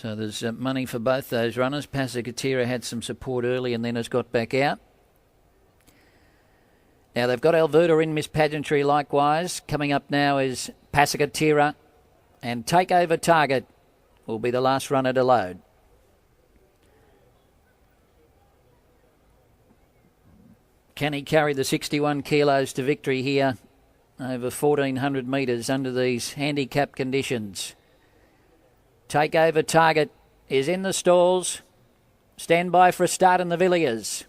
So there's money for both those runners. Pasakatira had some support early and then has got back out. Now they've got Alberta in Miss Pageantry likewise. Coming up now is Pasakatira, and Takeover Target will be the last runner to load. Can he carry the 61 kilos to victory here over 1,400 metres under these handicap conditions? Takeover Target is in the stalls. Stand by for a start in the Villiers.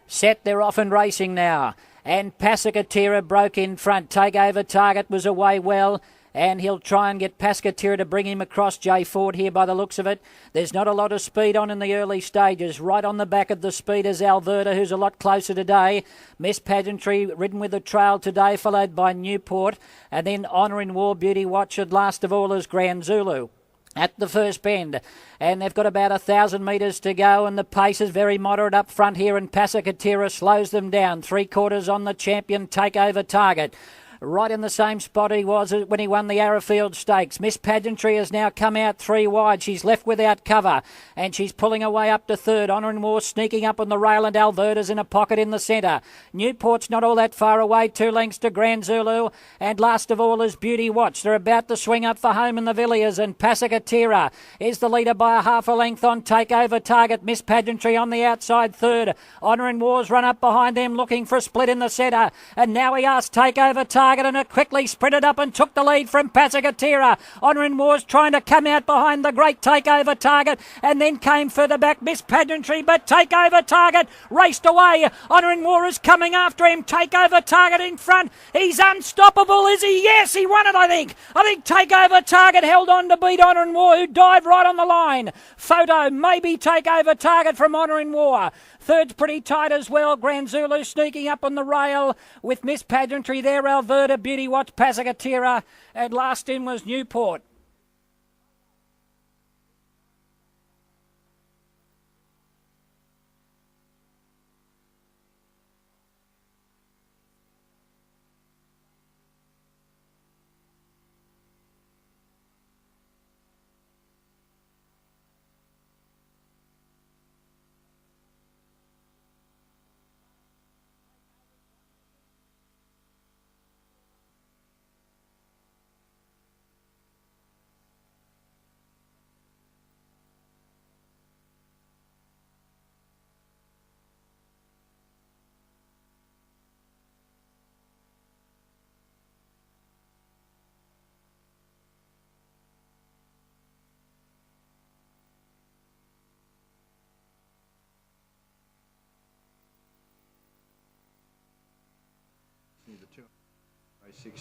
Set, they're off and racing now. And Pasakatira broke in front. Takeover Target was away well. And he'll try and get Pasakatira to bring him across Jay Ford here by the looks of it. There's not a lot of speed on in the early stages. Right on the back of the speed is Alberta, who's a lot closer today. Miss Pageantry ridden with the trail today, followed by Newport. And then Honour in War, Beauty Watch, and last of all is Grand Zulu at the first bend, and they've got about 1,000 metres to go, and the pace is very moderate up front here, and Pasakatira slows them down. 3/4 on the champion Takeover Target. Right in the same spot he was when he won the Arrowfield Stakes. Miss Pageantry has now come out 3 wide. She's left without cover, and she's pulling away up to third. Honour and War sneaking up on the rail, and Alberta's in a pocket in the centre. Newport's not all that far away, 2 lengths to Grand Zulu, and last of all is Beauty Watch. They're about to swing up for home in the Villiers, and Pasakatira is the leader by a half a length on Takeover Target. Miss Pageantry on the outside third. Honour and War's run up behind them, looking for a split in the centre, and now he asks Takeover Target, and it quickly sprinted up and took the lead from Pasakatira. Honour and War's trying to come out behind the great Takeover Target, and then came further back Miss Pageantry, but Takeover Target raced away. Honour and War is coming after him. Takeover Target in front. He's unstoppable, is he? Yes, he won it, I think. I think Takeover Target held on to beat Honour and War, who dived right on the line. Photo, maybe Takeover Target from Honour and War. Third's pretty tight as well. Grand Zulu sneaking up on the rail with Miss Pageantry there. Alberta, Beauty Watch, Pasakatira, and last in was Newport.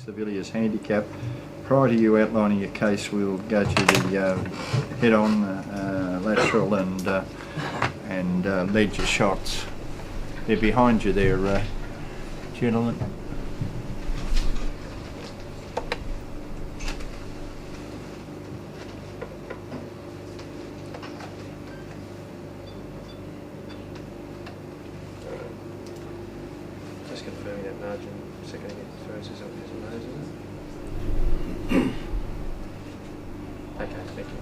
The Villiers handicap. Prior to you outlining your case, we'll go to the head-on, lateral and ledger shots. They're behind you there, gentlemen. Just confirming that margin, second first is obvious and those, isn't it? Okay, thank you.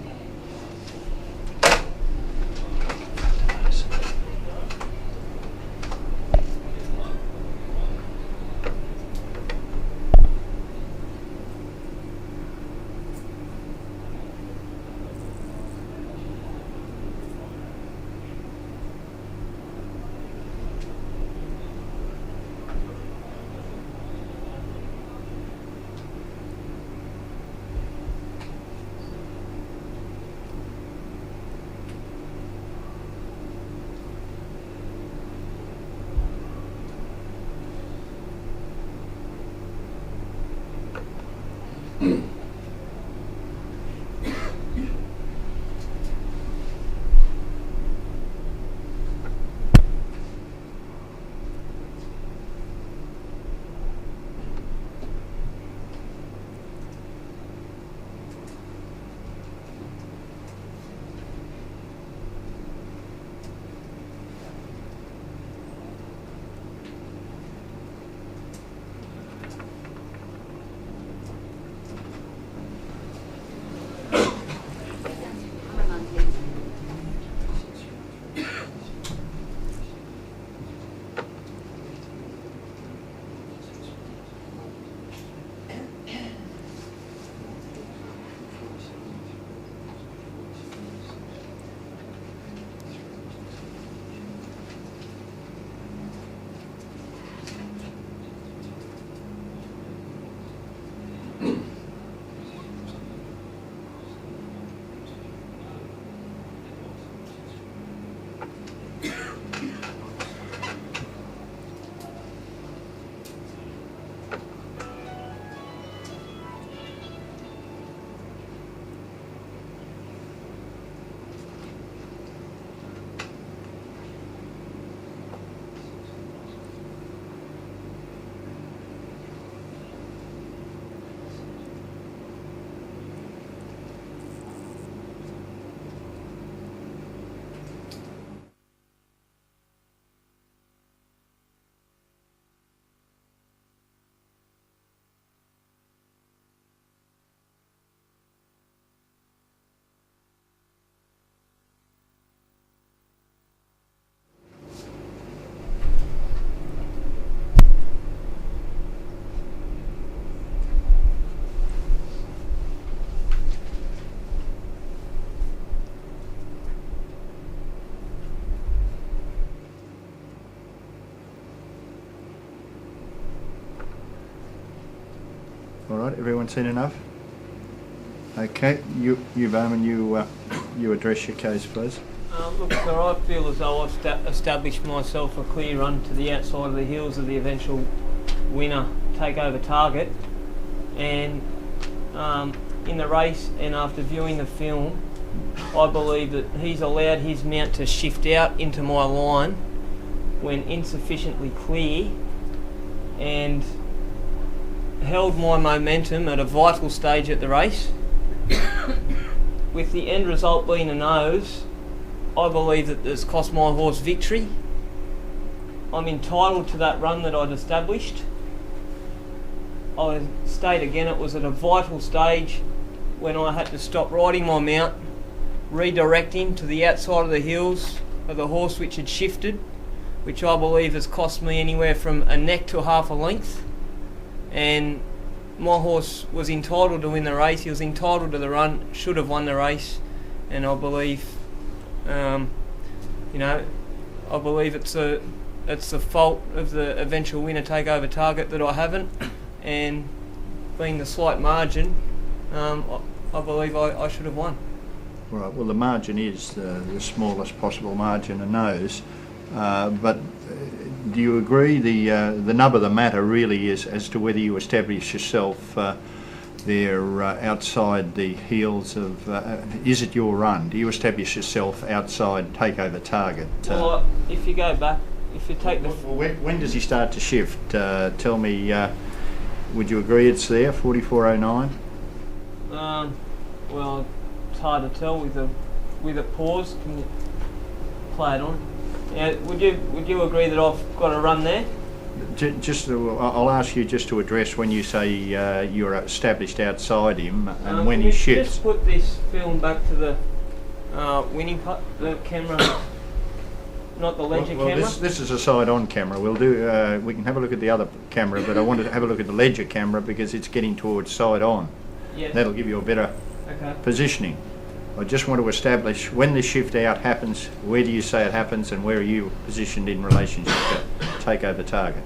everyone seen enough? Okay, you Bowman, you address your case, please. Look, sir, I feel as though I've established myself a clear run to the outside of the heels of the eventual winner, Takeover Target, and in the race and after viewing the film, I believe that he's allowed his mount to shift out into my line when insufficiently clear and held my momentum at a vital stage at the race. With the end result being a nose, I believe that this cost my horse victory. I'm entitled to that run that I'd established. I state again, it was at a vital stage when I had to stop riding my mount, redirect him to the outside of the heels of the horse which had shifted, which I believe has cost me anywhere from a neck to half a length. And my horse was entitled to win the race. He was entitled to the run, should have won the race, and I believe, I believe it's the fault of the eventual winner, Takeover Target, that I haven't, and being the slight margin, I believe I should have won. Right. Well, the margin is the smallest possible margin, a nose, but. Do you agree the nub of the matter really is as to whether you establish yourself there outside the heels of, is it your run? Do you establish yourself outside Takeover Target? Well, if you go back, if you take the... When does he start to shift? Tell me, would you agree it's there, 44.09? Well, it's hard to tell with a pause. Can you play it on? Yeah, would you agree that I've got a run there? I'll ask you just to address when you say you're established outside him and when he shifts. Just put this film back to the winning putt, the camera, not the ledger camera. This is a side-on camera. We'll do. We can have a look at the other camera, but I wanted to have a look at the ledger camera because it's getting towards side-on. Yes. That'll give you a better positioning. I just want to establish when the shift out happens, where do you say it happens and where are you positioned in relationship to Takeover Target?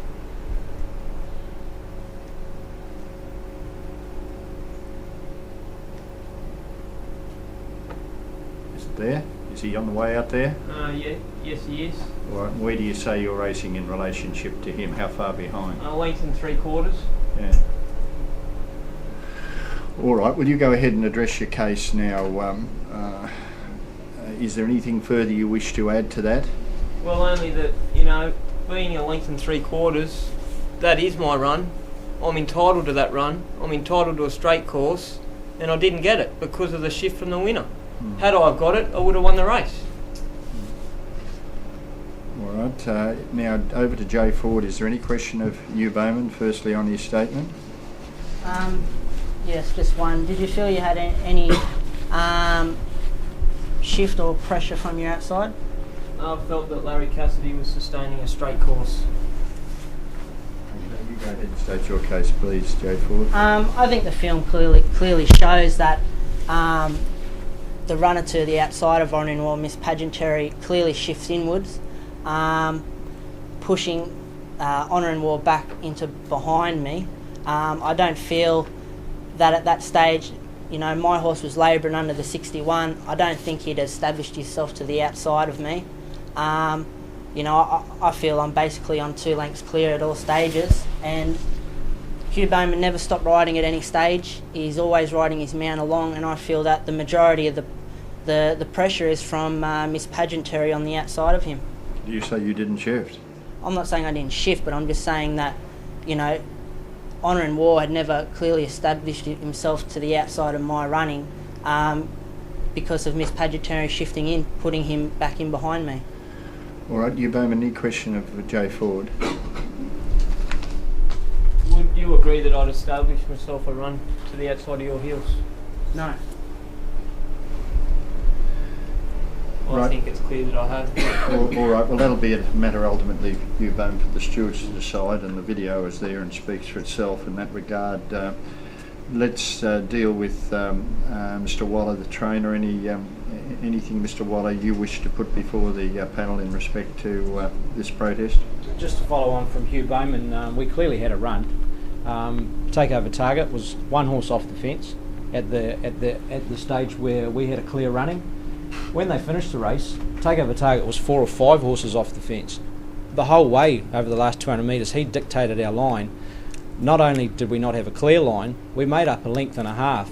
Is it there? Is he on the way out there? Yeah, yes he is. All right, where do you say you're racing in relationship to him? How far behind? A length and 3/4. Yeah. All right, will you go ahead and address your case now? Is there anything further you wish to add to that? Well, only that, being a length and 3/4, that is my run. I'm entitled to that run. I'm entitled to a straight course, and I didn't get it because of the shift from the winner. Had I got it, I would have won the race. All right, now over to Jay Ford. Is there any question of you, Bowman, firstly on your statement? Yes, just one. Did you feel you had any shift or pressure from your outside? I felt that Larry Cassidy was sustaining a straight course. You go ahead and state your case, please, Jay Ford. I think the film clearly shows that the runner to the outside of Honor and War, Miss Pageantary, clearly shifts inwards, pushing Honor and War back into behind me. I don't feel that at that stage, my horse was labouring under the 61. I don't think he'd established himself to the outside of me. I feel I'm basically on 2 lengths clear at all stages, and Hugh Bowman never stopped riding at any stage. He's always riding his mount along, and I feel that the majority of the pressure is from Miss Pageantary on the outside of him. Do you say you didn't shift? I'm not saying I didn't shift, but I'm just saying that, Honour and War had never clearly established himself to the outside of my running because of Miss Pageantary shifting in, putting him back in behind me. All right, you Bowman, any question of Jay Ford? Would you agree that I'd established myself a run to the outside of your heels? No. Well, Right. I think it's clear that I have. All right, well that'll be a matter ultimately for you, Bowman, for the stewards to decide, and the video is there and speaks for itself in that regard. Let's deal with Mr. Waller, the trainer. Anything, Mr. Waller, you wish to put before the panel in respect to this protest? Just to follow on from Hugh Bowman, we clearly had a run. Takeover Target was one horse off the fence at the stage where we had a clear running. When they finished the race, Takeover Target was 4 or 5 horses off the fence. The whole way over the last 200 metres, he dictated our line. Not only did we not have a clear line, we made up a length and a half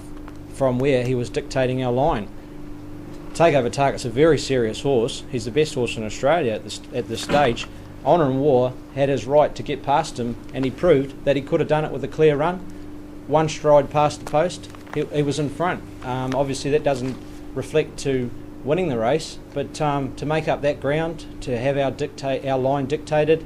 from where he was dictating our line. Takeover Target's a very serious horse. He's the best horse in Australia at this stage. Honour and War had his right to get past him, and he proved that he could have done it with a clear run. One stride past the post, he was in front. Obviously that doesn't reflect to winning the race, but to make up that ground, to have our line dictated,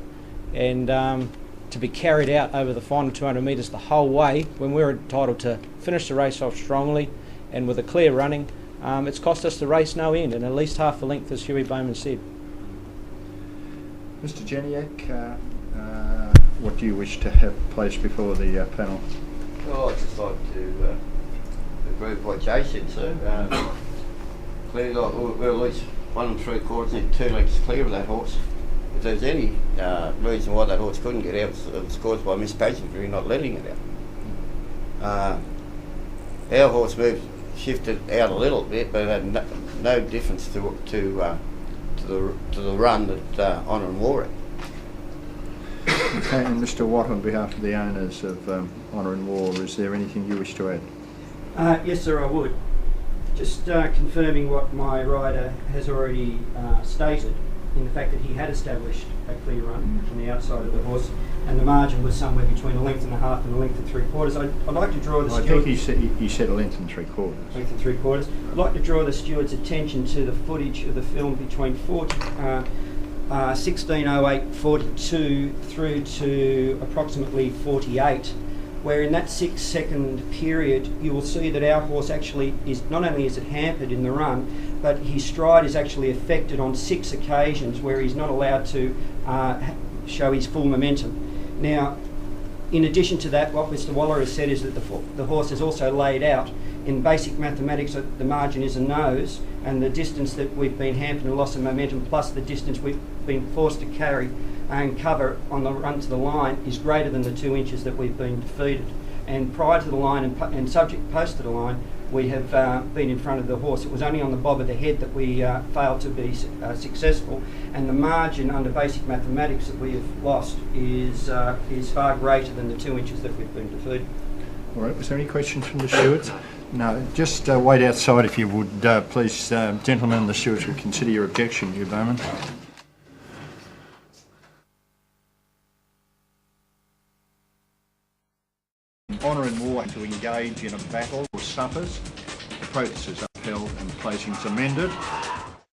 and to be carried out over the final 200 metres the whole way, when we were entitled to finish the race off strongly and with a clear running, it's cost us the race no end, and at least half a length, as Huey Bowman said. Mr. Jeniak, what do you wish to have placed before the panel? Well, I'd just like to agree with what Jay said, so clearly we're at least 1 3/4 and 2 lengths clear of that horse. If there's any reason why that horse couldn't get out, it was caused by Miss Pageantry not letting it out. Our horse shifted out a little bit, but it had no difference to the run that Honour and War had. Okay, and Mr. Watt, on behalf of the owners of Honour and War, is there anything you wish to add? Yes, sir, I would. Just confirming what my rider has already stated, in the fact that he had established a clear run on the outside of the horse, and the margin was somewhere between a length and a half and a length and 3/4. I'd like to draw the I think he said a length and 3/4. Length and 3/4. I'd like to draw the steward's attention to the footage of the film between 16:08:42 through to approximately 48, where in that 6-second period you will see that our horse actually is, not only is it hampered in the run, but his stride is actually affected on 6 occasions where he's not allowed to show his full momentum. Now, in addition to that, what Mr. Waller has said is that the horse is also laid out. In basic mathematics, the margin is a nose, and the distance that we've been hampered and loss of momentum, plus the distance we've been forced to carry and cover on the run to the line, is greater than the 2 inches that we've been defeated. And prior to the line and subject post to the line, we have been in front of the horse. It was only on the bob of the head that we failed to be successful, and the margin under basic mathematics that we have lost is far greater than the 2 inches that we've been defeated. All right, was there any questions from the stewards? No, just wait outside if you would, please. Gentlemen, the stewards will consider your objection, Hugh Bowman. Honour and War to engage in a battle or suffers. The protest is upheld and placing is amended.